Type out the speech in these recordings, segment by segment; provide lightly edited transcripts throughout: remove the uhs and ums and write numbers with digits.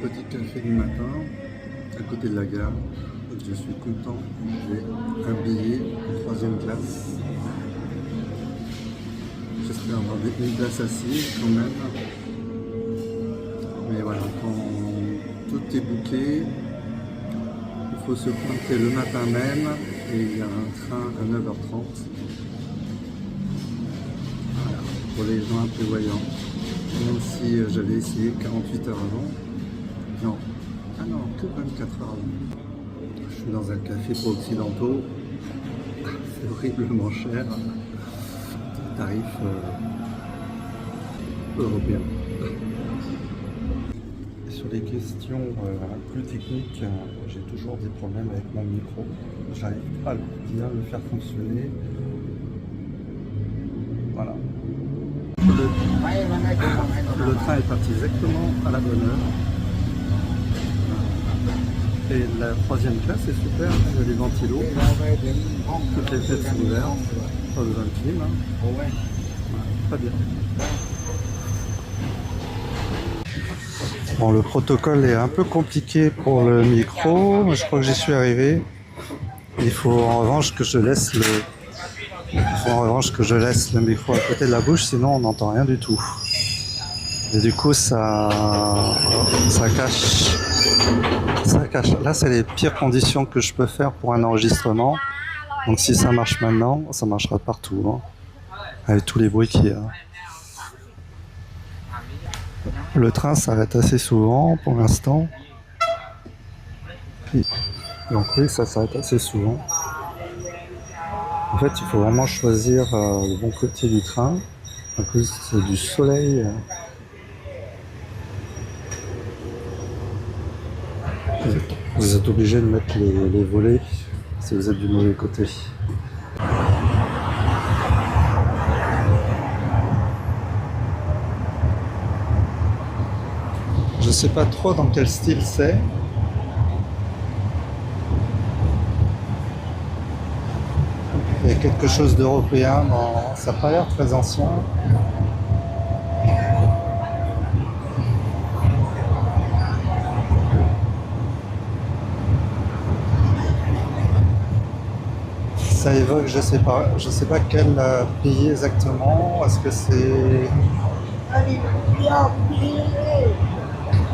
Petit café du matin, à côté de la gare. Je suis content, j'ai un billet en 3e classe. J'espère avoir une place assise quand même. Mais voilà, quand tout est booké, il faut se pointer le matin même et il y a un train à 9h30. Voilà, pour les gens imprévoyants. Même si j'avais essayé 48 heures avant. Non, ah non, que 24 heures avant. Je suis dans un café pour occidentaux. C'est horriblement cher. Tarif européen. Et sur les questions plus techniques, j'ai toujours des problèmes avec mon micro. J'arrive pas à bien le faire fonctionner. Voilà. Le train est parti exactement à la bonne heure. Et la 3e classe est super, il y a des ventilos, toutes les fenêtres sont ouvertes, pas besoin de clim. Voilà, très bien. Bon, le protocole est un peu compliqué pour le micro, mais je crois que j'y suis arrivé. Il faut en revanche que je laisse le micro à côté de la bouche, sinon on n'entend rien du tout. Et du coup ça cache. Là, c'est les pires conditions que je peux faire pour un enregistrement. Donc si ça marche maintenant, ça marchera partout, hein, avec tous les bruits qu'il y a. Le train s'arrête assez souvent pour l'instant. Donc oui, ça s'arrête assez souvent. En fait, il faut vraiment choisir le bon côté du train. À cause du soleil. Vous êtes obligé de mettre les volets si vous êtes du mauvais côté. Je sais pas trop dans quel style c'est. Il y a quelque chose d'européen, ça n'a pas l'air très ancien. Ça évoque, je sais pas quel pays exactement. Est-ce que c'est...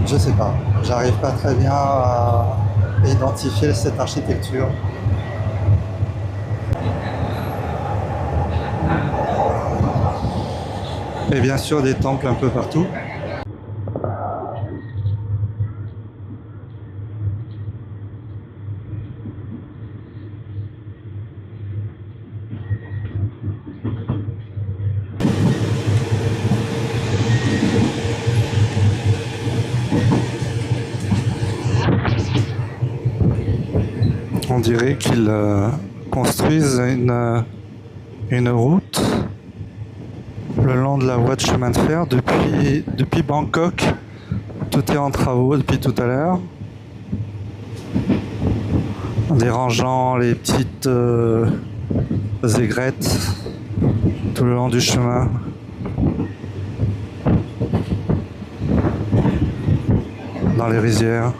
Je sais pas. J'arrive pas très bien à identifier cette architecture. Et bien sûr des temples un peu partout. On dirait qu'ils construisent une route le long de la voie de chemin de fer depuis Bangkok. Tout est en travaux depuis tout à l'heure. En dérangeant les petites aigrettes tout le long du chemin. Dans les rizières.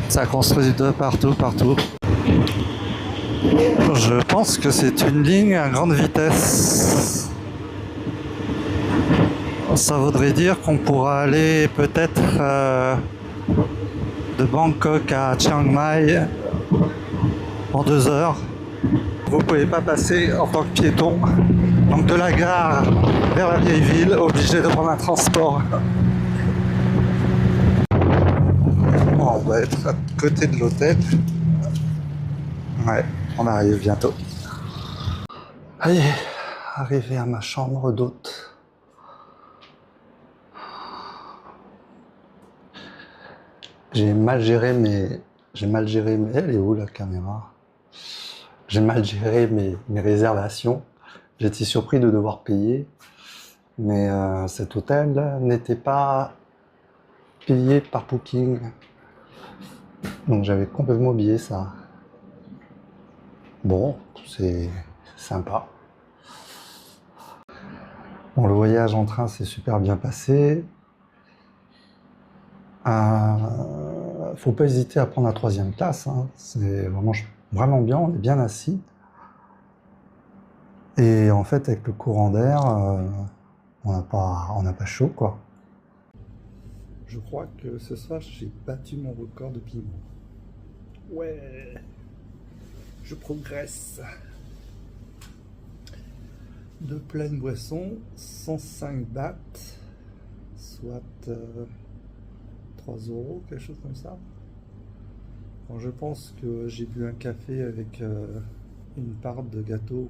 Ça construit de partout. Je pense que c'est une ligne à grande vitesse. Ça voudrait dire qu'on pourra aller peut-être de Bangkok à Chiang Mai en 2 heures. Vous ne pouvez pas passer en tant que piéton. Donc de la gare vers la vieille ville, obligé de prendre un transport. On va être à côté de l'hôtel. Ouais, on arrive bientôt. Allez, arrivé à ma chambre d'hôte. J'ai mal géré mes... Elle est où la caméra? J'ai mal géré mes réservations. J'étais surpris de devoir payer. Mais cet hôtel n'était pas payé par Booking. Donc j'avais complètement oublié ça. Bon, c'est sympa. Bon, le voyage en train s'est super bien passé. Faut pas hésiter à prendre la 3e classe, hein. C'est vraiment bien, on est bien assis. Et en fait, avec le courant d'air, on n'a pas chaud, quoi. Je crois que ce soir, j'ai battu mon record de piment. Ouais, je progresse. De pleine boisson, 105 bahts, soit 3 €, quelque chose comme ça. Alors, je pense que j'ai bu un café avec une part de gâteau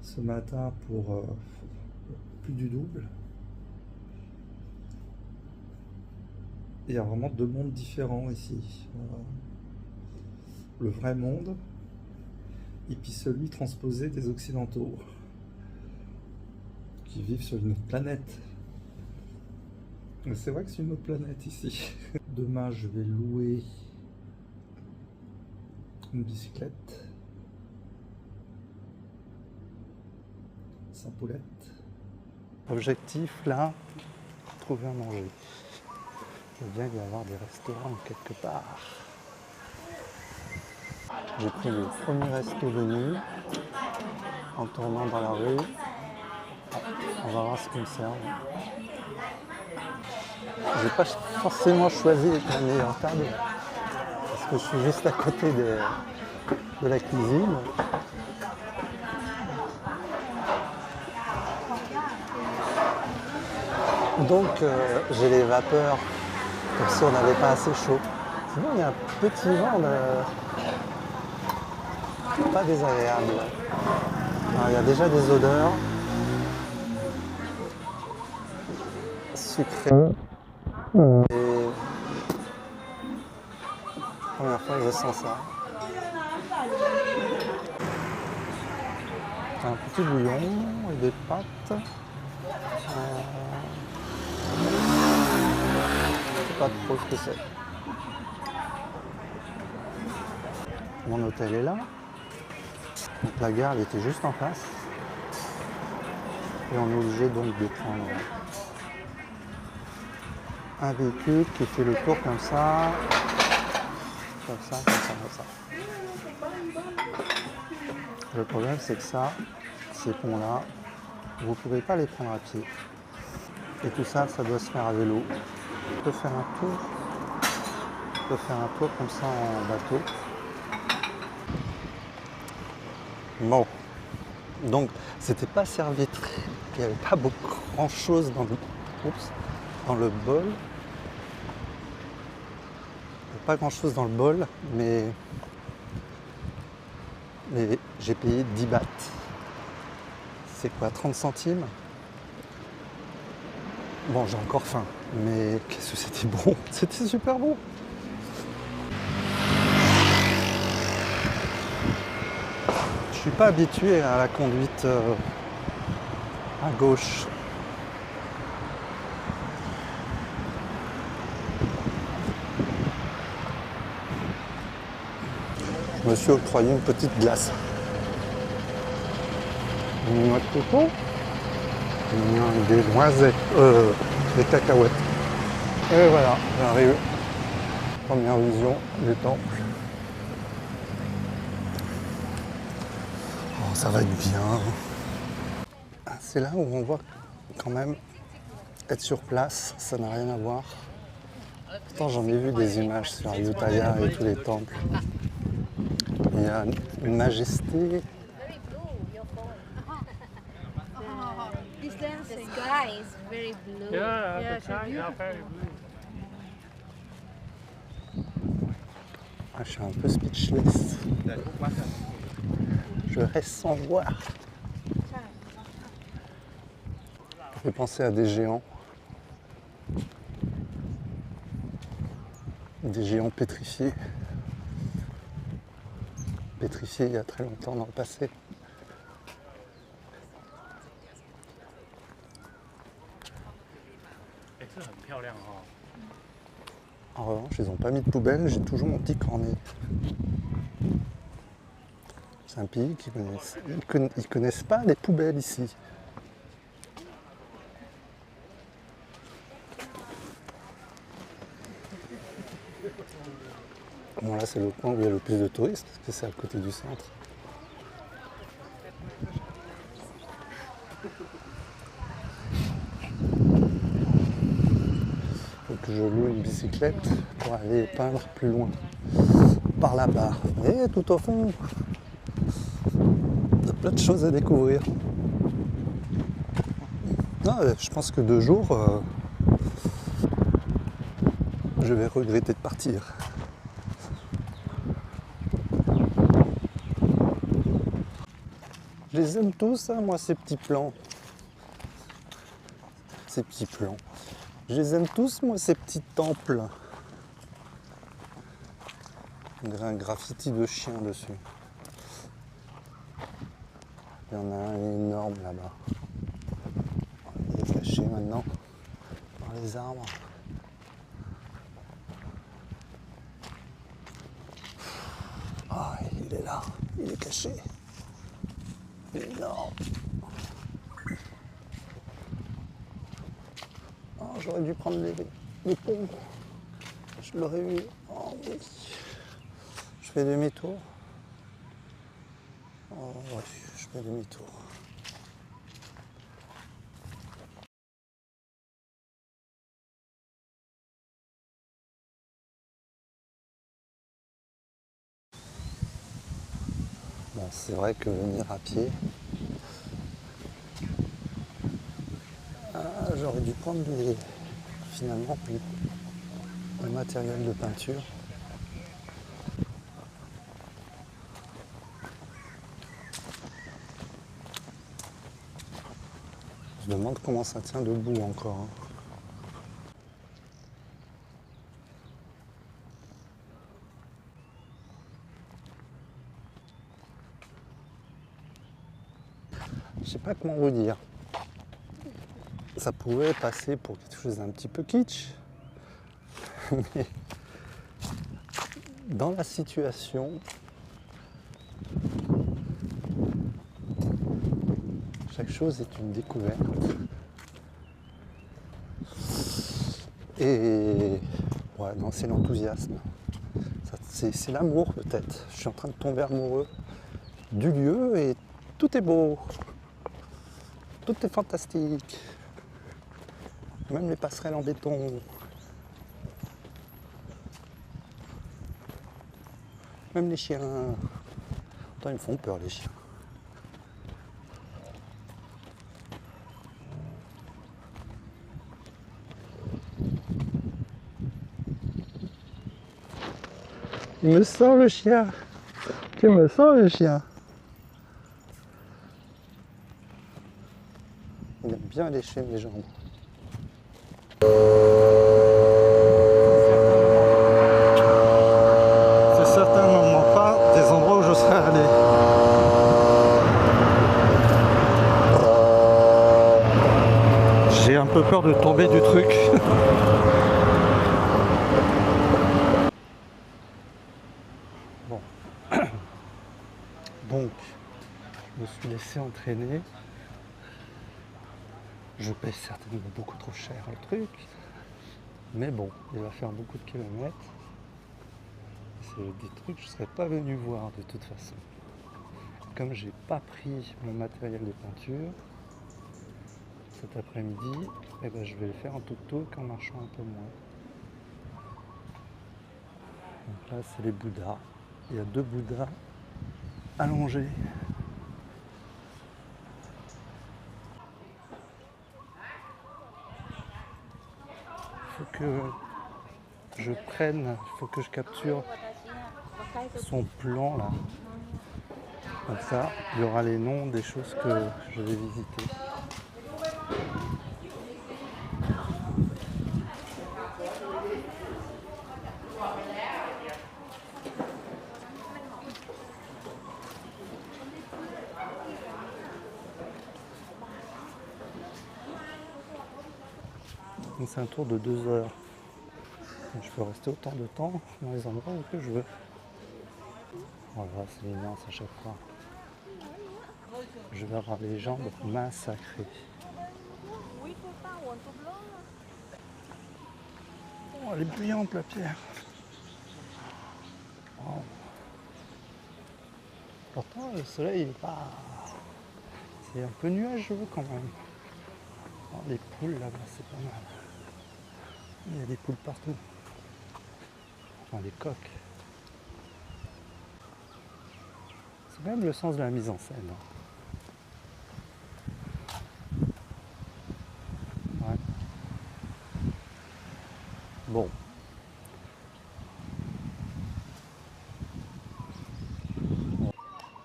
ce matin pour plus du double. Il y a vraiment 2 mondes différents ici. Le vrai monde et puis celui transposé des Occidentaux qui vivent sur une autre planète. Mais c'est vrai que c'est une autre planète ici. Demain, je vais louer une bicyclette. Sans poulette. Objectif là, trouver à manger. Je veux bien y avoir des restaurants quelque part. J'ai pris le premier resto venu en tournant dans la rue. On va voir ce qu'ils me servent. J'ai pas forcément choisi la meilleure table parce que je suis juste à côté de la cuisine. Donc j'ai les vapeurs comme si on n'avait pas assez chaud. Sinon il y a un petit vent pas désagréable. Alors, il y a déjà des odeurs sucrées. Et première fois que je sens ça. Un petit bouillon et des pâtes. Je sais pas trop ce que c'est. Mon hôtel est là. Donc la gare elle était juste en face. Et on est obligé donc de prendre un véhicule qui fait le tour comme ça. Comme ça, comme ça, comme ça. Le problème c'est que ça, ces ponts-là, vous ne pouvez pas les prendre à pied. Et tout ça, ça doit se faire à vélo. On peut faire un tour. On peut faire un tour comme ça en bateau. Bon. Donc, c'était pas servi très. Il n'y avait pas grand chose dans le bol. Pas grand chose dans le bol, mais j'ai payé 10 bahts. C'est quoi, 30 centimes? Bon, j'ai encore faim, mais qu'est-ce que c'était bon. C'était super bon. Je suis pas habitué à la conduite à gauche. Je me suis octroyé une petite glace. Une noix de coco, des noisettes, des cacahuètes. Et voilà, j'arrive. Première vision du temple. Oh, ça va être bien. C'est là où on voit quand même être sur place, ça n'a rien à voir. Pourtant j'en ai vu des images sur Ayutthaya et tous les temples. Il y a une majesté. The sky is very blue. Yeah, the sky is very blue. Ah, je suis un peu speechless. Je reste sans voix. Ça fait penser à des géants. Des géants pétrifiés. Pétrifiés il y a très longtemps dans le passé. En revanche, ils n'ont pas mis de poubelle, j'ai toujours mon petit cornet. C'est un pays qui connaissent pas les poubelles ici. Bon, là, c'est le coin où il y a le plus de touristes, parce que c'est à côté du centre. Faut que je loue une bicyclette pour aller peindre plus loin. Par là-bas. Et tout au fond, il y a plein de choses à découvrir. Ah, je pense que 2 jours, je vais regretter de partir. Je les aime tous, hein, moi, ces petits plans. Ces petits plans. Je les aime tous, moi, ces petits temples. On dirait un graffiti de chien dessus. Il y en a un énorme là-bas. Il est caché maintenant par les arbres. Ah, il est là, il est caché. Il est énorme. Oh, j'aurais dû prendre les ponts. Je l'aurais eu. Oh oui. Je fais demi-tour. Oh ouais, je fais demi-tour. Bon, c'est vrai que venir à pied, j'aurais dû prendre finalement le matériel de peinture. Je me demande comment ça tient debout encore. Hein. Je sais pas comment vous dire. Ça pouvait passer pour quelque chose d'un petit peu kitsch, mais dans la situation, chaque chose est une découverte. Et ouais, non, c'est l'enthousiasme. C'est l'amour peut-être. Je suis en train de tomber amoureux du lieu et tout est beau. Tout est fantastique. Même les passerelles en béton. Même les chiens. Attends, ils me font peur les chiens. Il me sort le chien. Tu me sors le chien. Il aime bien lécher mes jambes. C'est certainement pas des endroits où je serais allé. J'ai un peu peur de tomber du truc. Bon. Donc, je me suis laissé entraîner. Je paye certainement beaucoup trop cher le truc. Mais bon, il va faire beaucoup de kilomètres. C'est des trucs que je ne serais pas venu voir de toute façon. Comme j'ai pas pris mon matériel de peinture cet après-midi, eh ben, je vais le faire en tuk-tuk en marchant un peu moins. Donc là, c'est les Bouddhas. Il y a 2 Bouddhas allongés. Faut que je prenne, faut que je capture son plan là. Comme ça, il y aura les noms des choses que je vais visiter. Donc c'est un tour de 2 heures. Donc je peux rester autant de temps dans les endroits où je veux. Voilà, c'est immense à chaque fois. Je vais avoir les jambes massacrées. Oh, elle est brillante la pierre. Wow. Pourtant, le soleil, il est pas... C'est un peu nuageux quand même. Oh, les poules là-bas, c'est pas mal. Il y a des poules partout. Enfin, des coqs. C'est même le sens de la mise en scène. Ouais. Bon.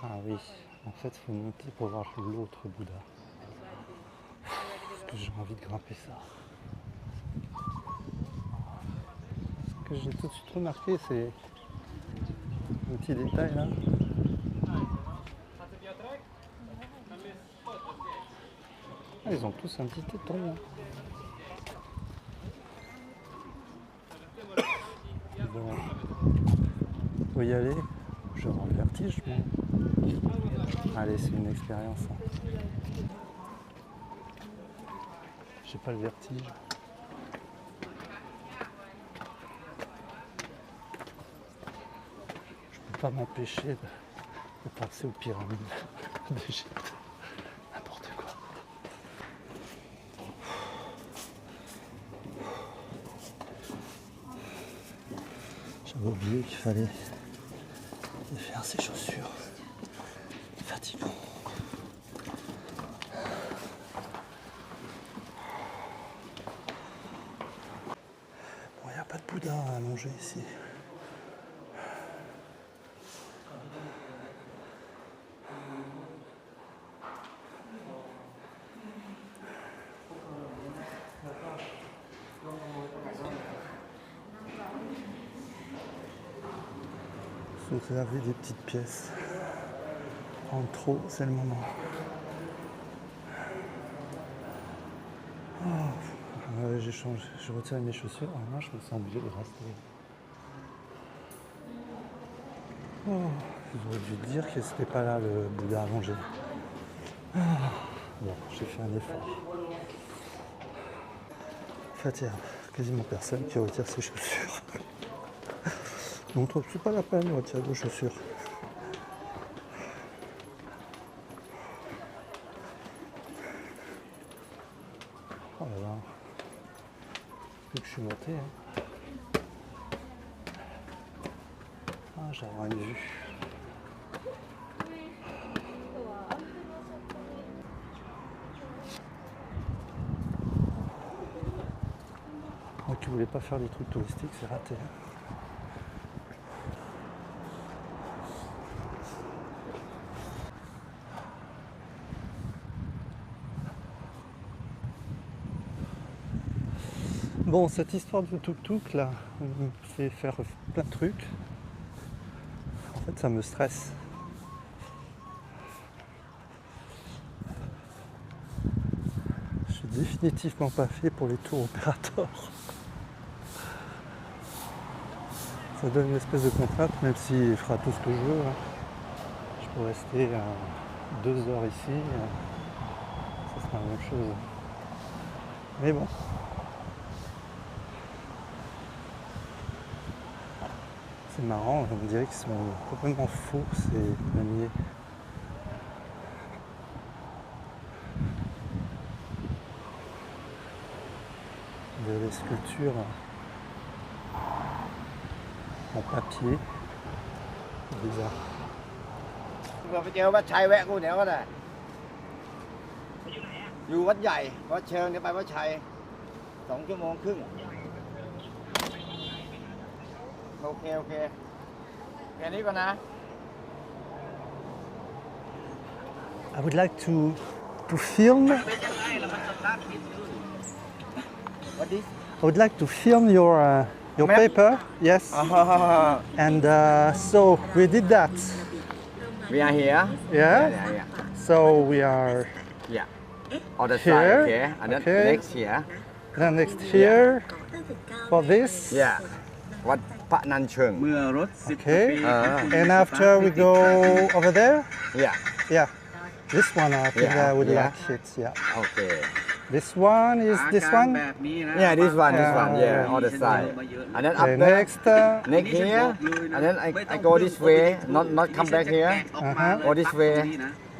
Ah oui, en fait, il faut monter pour voir l'autre Bouddha. Parce que j'ai envie de grimper ça. Ce que j'ai tout de suite remarqué, c'est un petit détail là. Ah, ils ont tous un petit téton. Hein. Bon. Faut y aller. Je rends le vertige, moi. Allez, c'est une expérience. Hein. J'ai pas le vertige. Je peux pas m'empêcher de passer aux pyramides d'Égypte. N'importe quoi. J'avais oublié qu'il fallait défaire ses chaussures. Fatigant. Bon, il n'y a pas de Bouddha à manger ici. Vous avez des petites pièces. En trop, c'est le moment. Oh, j'ai changé, j'ai retiré mes chaussures. Moi, je me sens obligé de rester. Oh, j'aurais dû dire que c'était pas là le Bouddha à manger. Ah, bon, j'ai fait un effort. En fait, il y a quasiment personne qui retire ses chaussures. Donc, c'est pas la peine de retirer vos chaussures. Oh là là. Depuis que je suis monté. Hein. Ah, j'aurais une vue. Moi qui voulais pas faire des trucs touristiques, c'est raté. Bon, cette histoire de tuk-tuk là, me fait faire plein de trucs. En fait, ça me stresse. Je suis définitivement pas fait pour les tours opérateurs. Ça donne une espèce de contrainte, même s'il fera tout ce que je veux. Hein. Je peux rester 2 heures ici, ça sera la même chose. Mais bon. C'est marrant, on dirait qu'ils sont complètement faux, ces damiers. Des sculptures en papier. C'est bizarre. ไปเจอวัดชัยแวะกูเดี๋ยวก็ได้อยู่วัดใหญ่วัดเชิงเดี๋ยวไปวัดชัย2 ชั่วโมงครึ่งโอเคแค่นี้ก่อนนะ I would like to film. What is I would like to film your Map? paper. Yes. And so we did that. We are here. Yeah. So we are Yeah. On the Here? side, okay. And then Okay. next here. then next here for this. Yeah. วัดพระนันเชิง Okay. And after we go over there. Yeah. Yeah. This one I think Yeah, I would yeah. like it. Yeah. Okay. This one is อา this การ one. แบบนี้นะ Yeah, this one, this one, yeah, on the side. And then up Okay, there, next. next here, and then I go this way, not come back here. Go this way.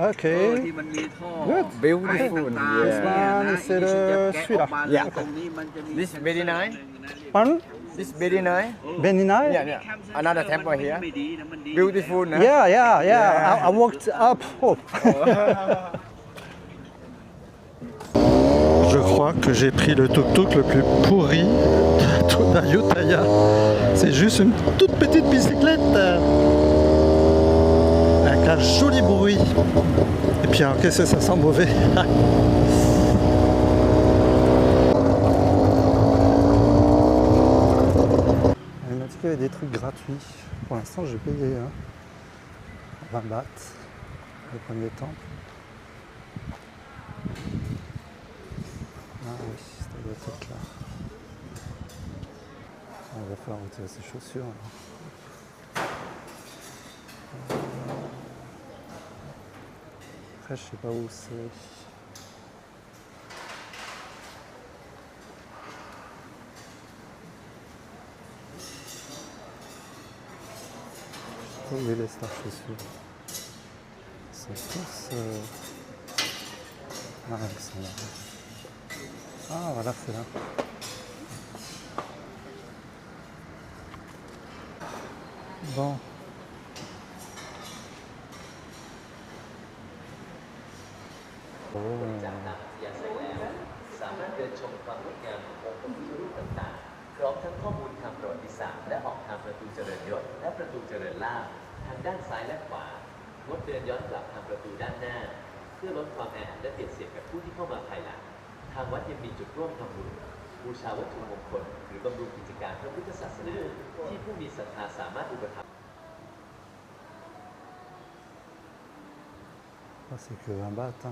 Okay. ที่มันมีท่อ Good. Beautiful. This Yeah. one, c'est le celui-là. Yeah. ตรงนี้มันจะมี This very nice. Pardon? This very nice. Benina? Yeah, yeah. Another temple here. Beautiful, no? Yeah, yeah, yeah. Yeah. I walked up. Oh. Je crois que j'ai pris le tuk-tuk le plus pourri de tout d'Ayutthaya. C'est juste une toute petite bicyclette avec un joli bruit. Et puis alors, qu'est-ce que ça sent mauvais. Il m'a dit qu'il y avait des trucs gratuits. Pour l'instant, j'ai payé 20 bahts le premier temple. Ah oui, ça doit être là. Il va falloir retirer ses chaussures. Alors. Après, je sais pas où c'est. Où il laisse leurs chaussures. Ils sont tous... Ah, ils sont là. Ah, voilà, c'est là. Bon. Oh. สามารถเดินชมความงดงามขององค์พระพุทธรูปต่างๆพร้อมทั้งข้อมูลทางประวัติศาสตร์และออกทางประตูเจริญยศและประตูเจริญลาภทางด้านซ้ายและขวางดเดินย้อนกลับทางประตูด้านหน้าเพื่อลดความแออัดและเบียดเสียดกับผู้ที่เข้ามาภายหลังทางวัดยังมีจุดร่วมทำบุญบูชาวัตถุมงคลหรือบำรุงกิจการพระพุทธศาสนาที่ผู้มีศรัทธาสามารถอุปถัมภ์ Ah, c'est que 20 bahts, hein.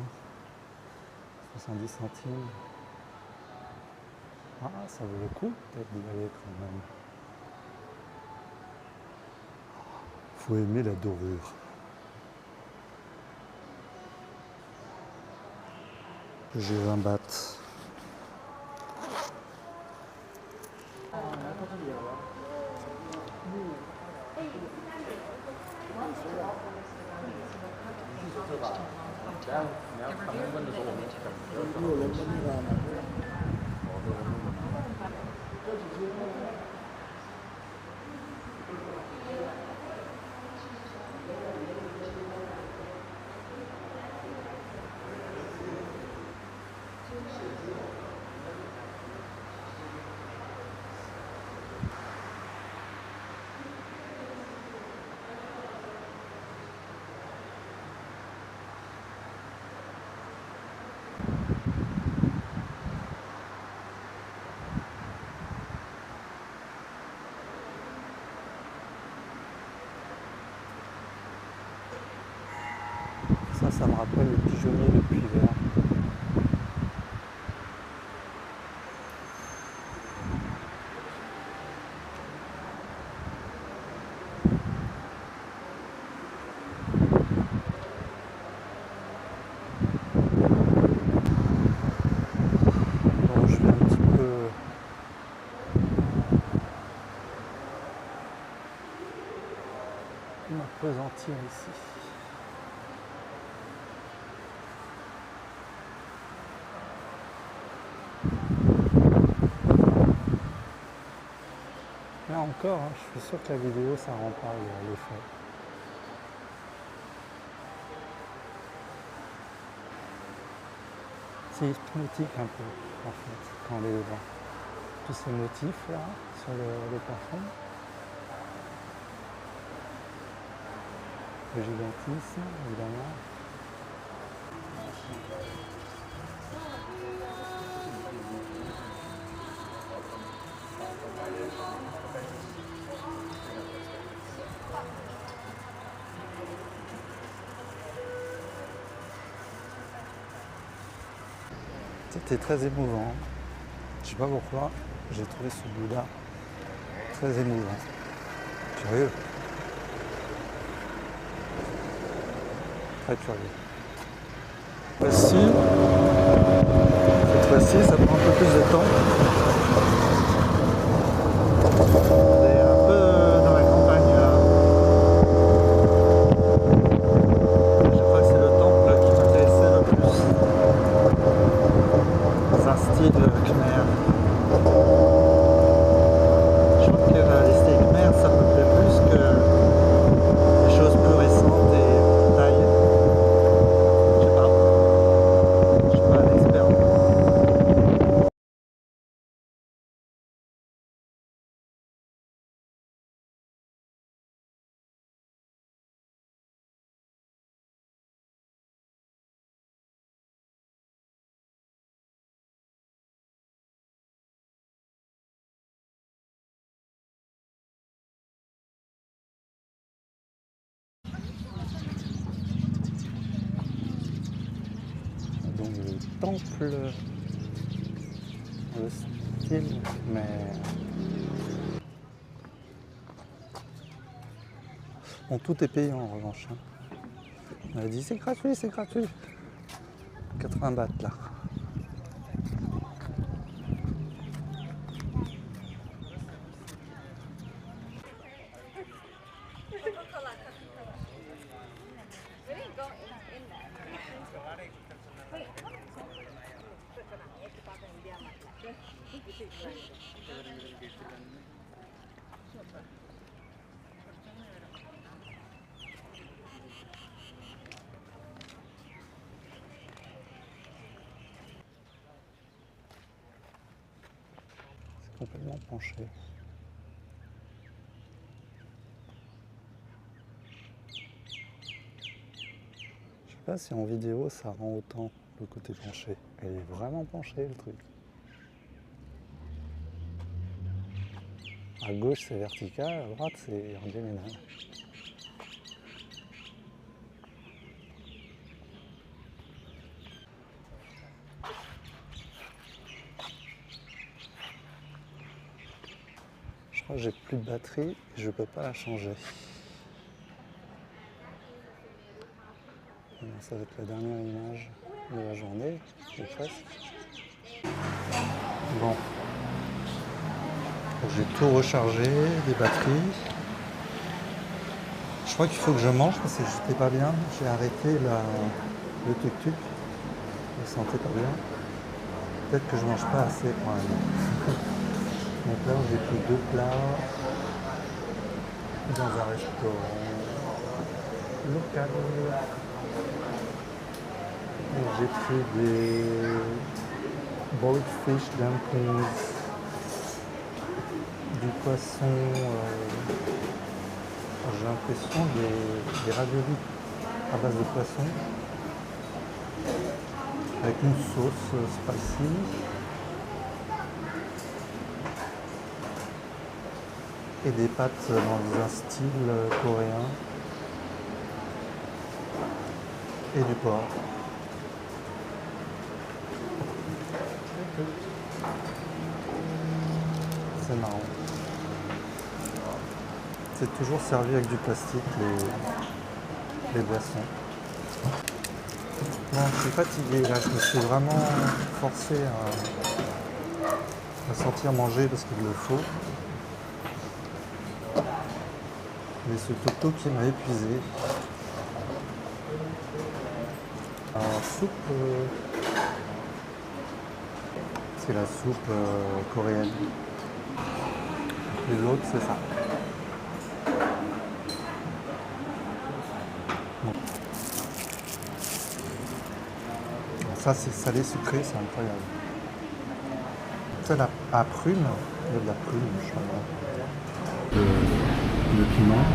70 centimes. Ah, ça vaut le coup peut-être d'y aller quand même. Faut aimer la dorure. J'ai 20 bahts. Ça me rappelle le pigeonnier de Puy-Vert. Bon, je vais un petit peu m'appesantir ici. Là encore, hein, je suis sûr que la vidéo ça rend pas l'effet. C'est hypnotique un peu en fait quand on est dedans. Tous ces motifs là sur le plafond. Le gigantisme évidemment. C'était très émouvant. Je sais pas pourquoi, j'ai trouvé ce Bouddha très émouvant. Curieux. Très curieux. Voici, j'ai trouvé ici, ça prend un peu plus de temps. On est un peu dans la campagne là. Je crois que c'est le temple qui m'intéressait le plus. C'est un style khmer. Je crois que l'esthétique khmer, ça me plaît plus que les choses plus récentes et taille. Je sais pas. Je suis pas un expert. Donc le temple, le style, mais bon, tout est payant en revanche. Hein. On a dit c'est gratuit, c'est gratuit. 80 bahts là. C'est complètement penché. Je sais pas si en vidéo ça rend autant le côté penché. Elle est vraiment penchée le truc. À gauche c'est vertical, à droite c'est en diagonale. Je crois que j'ai plus de batterie et je peux pas la changer. Bon, ça va être la dernière image de la journée, ou presque. Bon. J'ai tout rechargé, des batteries. Je crois qu'il faut que je mange parce que j'étais pas bien. J'ai arrêté le tuk-tuk. Je me sentais pas bien. Peut-être que je mange pas assez quand même. Donc là j'ai pris 2 plats dans un restaurant local. Et j'ai pris des boiled fish dumplings, du poisson, j'ai l'impression des raviolis à base de poisson avec une sauce spicy. Et des pâtes dans un style coréen. Et du porc. C'est marrant. C'est toujours servi avec du plastique, les boissons. Bon, je suis fatigué là, je me suis vraiment forcé à sortir manger parce qu'il le faut. Mais ce toto qui m'a épuisé. Alors, soupe, c'est la soupe coréenne. Et l'autre, c'est ça. Bon. Ça, c'est salé sucré, c'est incroyable. C'est à prune, il y a de la prune, je crois. Le piment,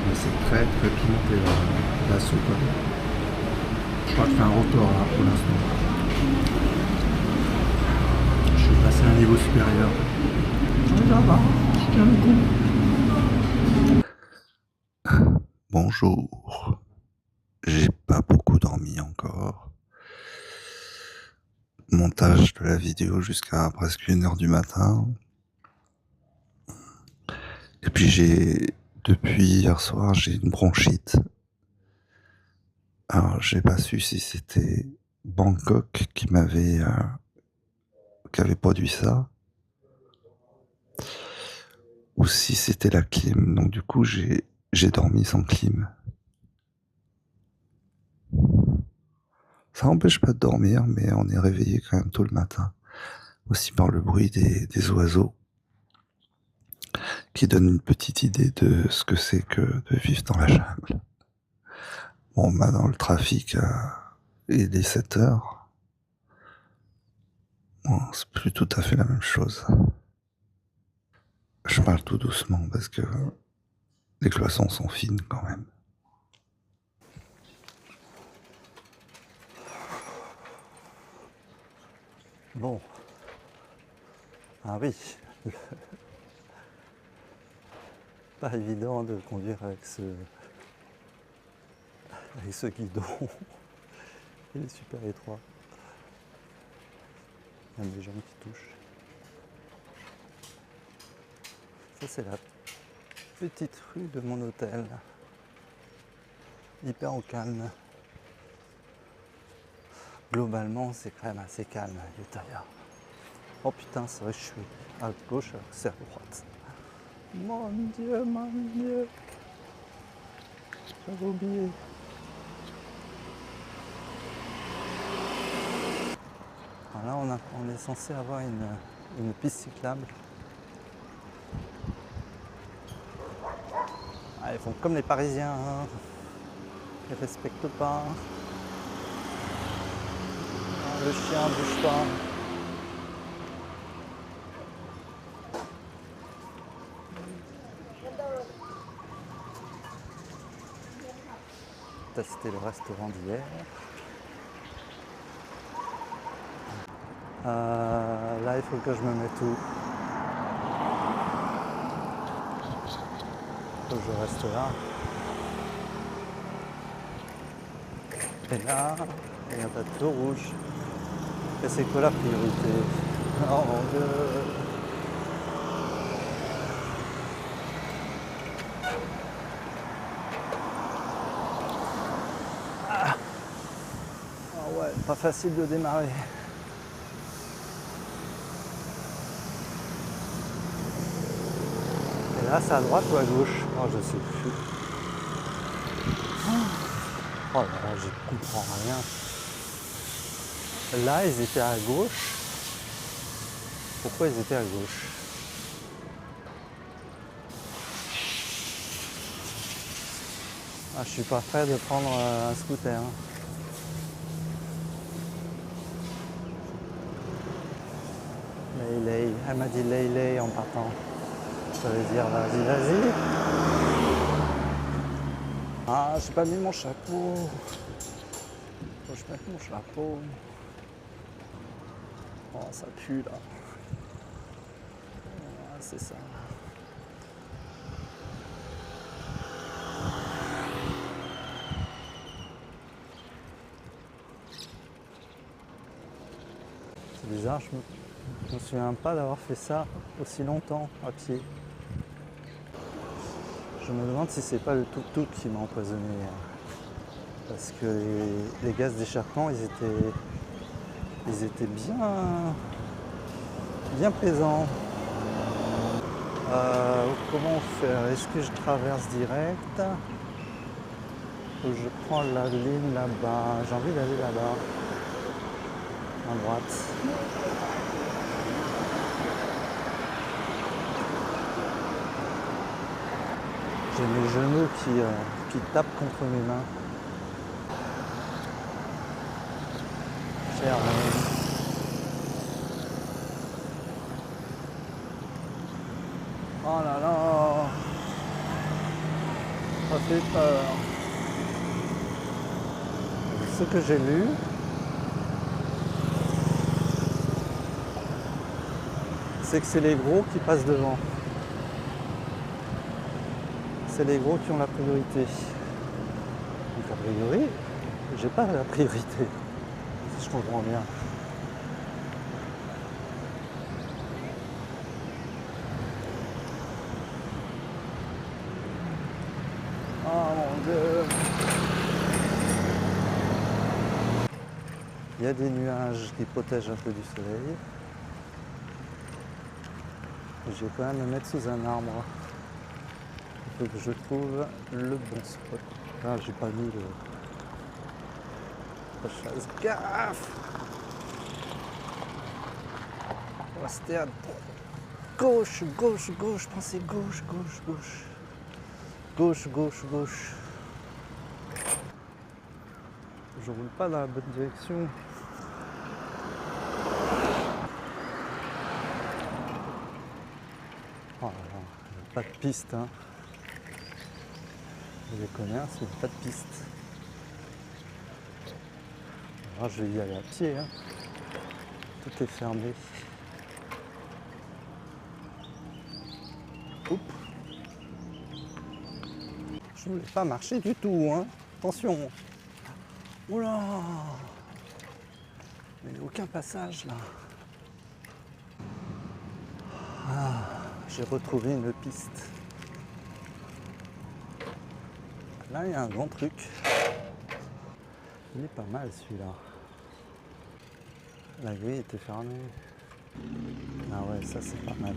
mais c'est très très pimenté la soupe. Je crois que je fais un rotor là pour l'instant. Je suis passé à un niveau supérieur. Ça va, je tiens le coup. Bonjour. J'ai pas beaucoup dormi encore. Montage de la vidéo jusqu'à presque 1h du matin. Et puis depuis hier soir, j'ai une bronchite. Alors, j'ai pas su si c'était Bangkok qui m'avait qui avait produit ça, ou si c'était la clim. Donc du coup, j'ai dormi sans clim. Ça n'empêche pas de dormir, mais on est réveillé quand même tôt le matin, aussi par le bruit des oiseaux, qui donne une petite idée de ce que c'est que de vivre dans la jungle. Bon, bah dans le trafic, il est 7 heures. Bon, c'est plus tout à fait la même chose. Je parle tout doucement parce que les cloisons sont fines quand même. Bon. Ah oui. Pas évident de conduire avec ce guidon. Il est super étroit. Il y a des jambes qui touchent. Ça c'est la petite rue de mon hôtel. Hyper au calme. Globalement c'est quand même assez calme à Utaya. Oh putain, c'est vrai que je suis à gauche alors que c'est à droite. Mon Dieu, mon Dieu. J'avais oublié. Alors là, on est censé avoir une piste cyclable. Ah, ils font comme les Parisiens. Hein. Ils respectent pas. Ah, le chien bouge pas. Ça, c'était le restaurant d'hier. Là, il faut que je me mette où? Il faut que je reste là. Et là, il y a un tas de feux rouges. Et c'est quoi la priorité? Oh mon Dieu! Ah ouais, pas facile de démarrer. Et là, c'est à droite ou à gauche? Oh, je sais plus. Oh là là, je comprends rien. Là, ils étaient à gauche. Pourquoi ils étaient à gauche? Ah, je suis pas prêt de prendre un scooter. Hein. Lay. Elle m'a dit lay en partant. Ça veut dire vas-y. Ah, j'ai pas mis mon chapeau. Faut que je mette mon chapeau. Oh, ça pue là. Ah, c'est ça. C'est bizarre, je me souviens pas d'avoir fait ça aussi longtemps à pied. Je me demande si c'est pas le tuk-tuk qui m'a empoisonné. Parce que les gaz d'échappement, ils étaient bien présents. Comment faire? Est-ce que je traverse direct? Ou je prends la ligne là-bas? J'ai envie d'aller là-bas. À droite. J'ai mes genoux qui tapent contre mes mains. Cher ami. Oh là là. Ça fait peur. Ce que j'ai lu, c'est que c'est les gros qui passent devant. C'est les gros qui ont la priorité. Donc a priori, j'ai pas la priorité. Si je comprends bien. Oh mon Dieu. Il y a des nuages qui protègent un peu du soleil. Je vais quand même me mettre sous un arbre. Il faut que je trouve le bon spot. Ah, j'ai pas mis la chaise. Gaffe! On va rester à gauche, gauche, gauche. Pensez gauche, gauche, gauche. Gauche, gauche, gauche. Je roule pas dans la bonne direction. Oh là là, il n'y a pas de piste. Hein. Je les connais, il n'y a pas de piste. Alors, je vais y aller à pied. Hein. Tout est fermé. Oups. Je ne voulais pas marcher du tout. Hein. Attention. Oula. Mais il n'y a aucun passage là. Ah, j'ai retrouvé une piste. Là, il y a un grand truc. Il est pas mal celui-là. La grille était fermée. Ah ouais, ça c'est pas mal.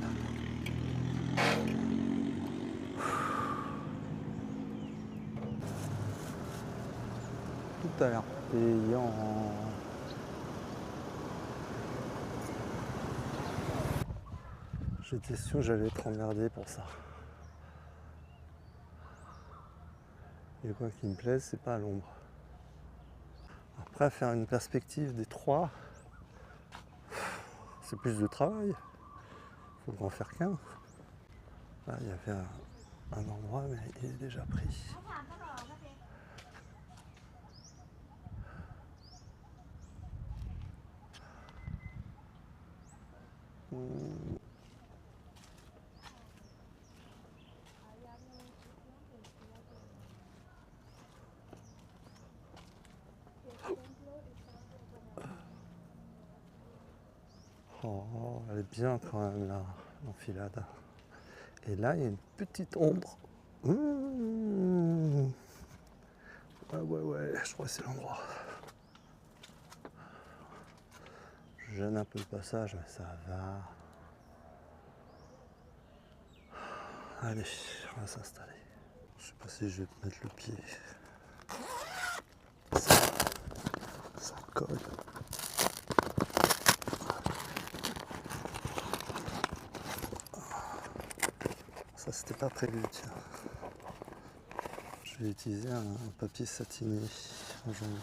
Tout a l'air payant. J'étais sûr que j'allais être emmerdé pour ça. Et quoi qui me plaise, c'est pas à l'ombre. Après, faire une perspective des trois, c'est plus de travail. Il faut en faire qu'un. Là, il y avait un endroit, mais il est déjà pris. Oh, elle est bien quand même là, l'enfilade. Et là, il y a une petite ombre. Ouais, je crois que c'est l'endroit. Je gêne un peu le passage, mais ça va. Allez, on va s'installer. Je sais pas si je vais mettre le pied. Ça colle. Ça, c'était pas prévu, tiens. Je vais utiliser un papier satiné aujourd'hui.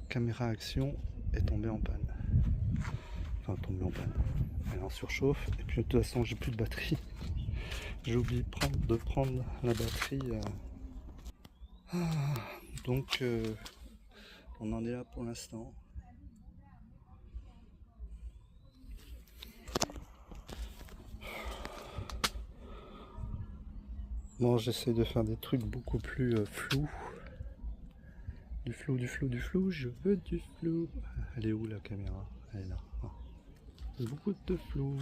Caméra action est tombée en panne. Enfin tombée en panne. Elle en surchauffe et puis de toute façon j'ai plus de batterie. J'ai oublié de prendre la batterie. Donc on en est là pour l'instant. Bon, j'essaie de faire des trucs beaucoup plus flous. Du flou, je veux du flou. Elle est où la caméra? Elle est là. Ah. Beaucoup de flou.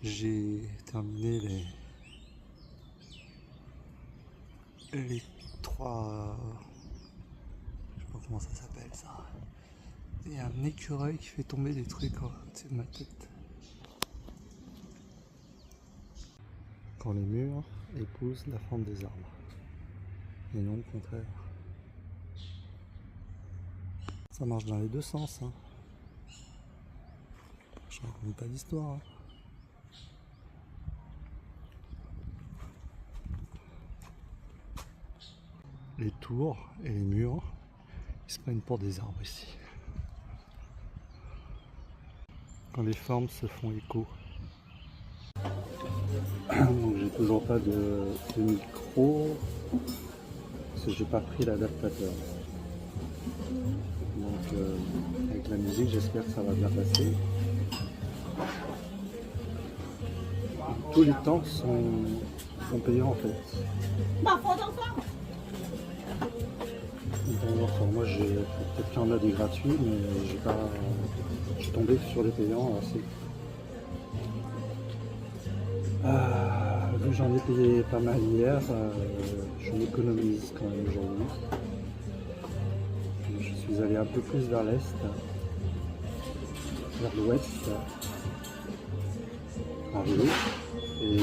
J'ai terminé les trois... Je sais pas comment ça s'appelle ça. Il y a un écureuil qui fait tomber des trucs au-dessus de ma tête. Quand les murs épousent la forme des arbres. Et non le contraire. Ça marche dans les deux sens. Hein. Je raconte pas d'histoire. Hein. Les tours et les murs, ils se prennent pour des arbres ici. Quand les formes se font écho. J'ai toujours pas de micro parce que j'ai pas pris l'adaptateur. Donc avec la musique j'espère que ça va bien passer. Tous les temps sont payants en fait. Enfin, moi j'ai peut-être qu'il y en a des gratuits mais j'ai pas. Je suis tombé sur les payants assez. Vu que j'en ai payé pas mal hier, je m'économise quand même aujourd'hui. Je suis allé un peu plus vers l'est vers l'ouest, en vélo. Et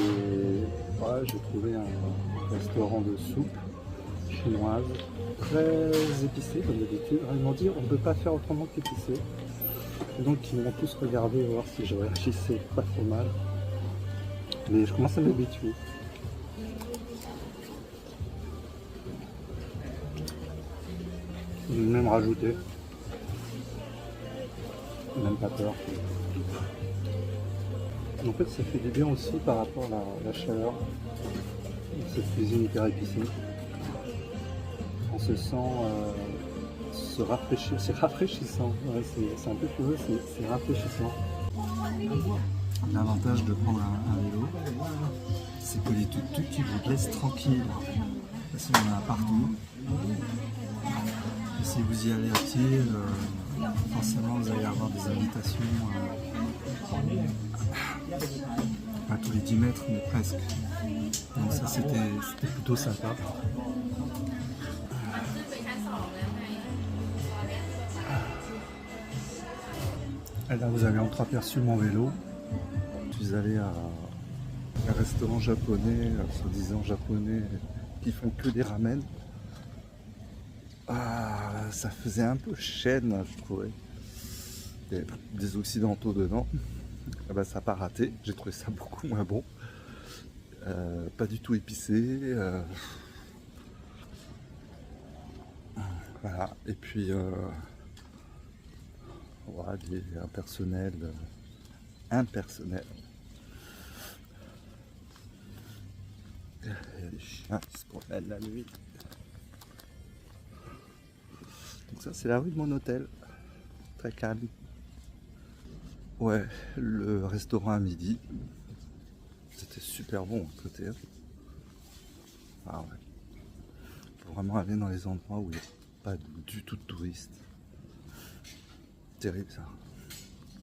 voilà, j'ai trouvé un restaurant de soupe chinoise, très épicée comme d'habitude. Ils m'ont dit on ne peut pas faire autrement qu'épicé. Et donc ils m'ont tous regardé voir si je réagissais pas trop mal. Mais je commence à m'habituer. Ils m'ont même rajouté. Même pas peur. En fait ça fait du bien aussi par rapport à la chaleur. Cette cuisine hyper épicée. On se sent se rafraîchir, c'est rafraîchissant, ouais, c'est un peu curieux, c'est rafraîchissant. L'avantage de prendre un vélo, c'est que les tuk-tuk ils vous laissent tranquille, parce qu'il y en a partout. Et si vous y allez à pied, forcément vous allez avoir des invitations à tous les 10 mètres, mais presque. Donc ça c'était plutôt sympa. Et là vous avez entreaperçu mon vélo. Je suis allé à un restaurant japonais, soi-disant japonais, qui font que des ramen. Ah, ça faisait un peu chaîne, je trouvais. Il y avait des occidentaux dedans. Ah bah, ça n'a pas raté, j'ai trouvé ça beaucoup moins bon. Pas du tout épicé. Voilà, et puis voilà, un personnel impersonnel. Il y a des chiens qui se promènent la nuit. Donc ça c'est la rue de mon hôtel, très calme. Ouais, le restaurant à midi, c'était super bon à côté. Ah ouais, faut vraiment aller dans les endroits où il n'y a pas du tout de touristes. Terrible ça.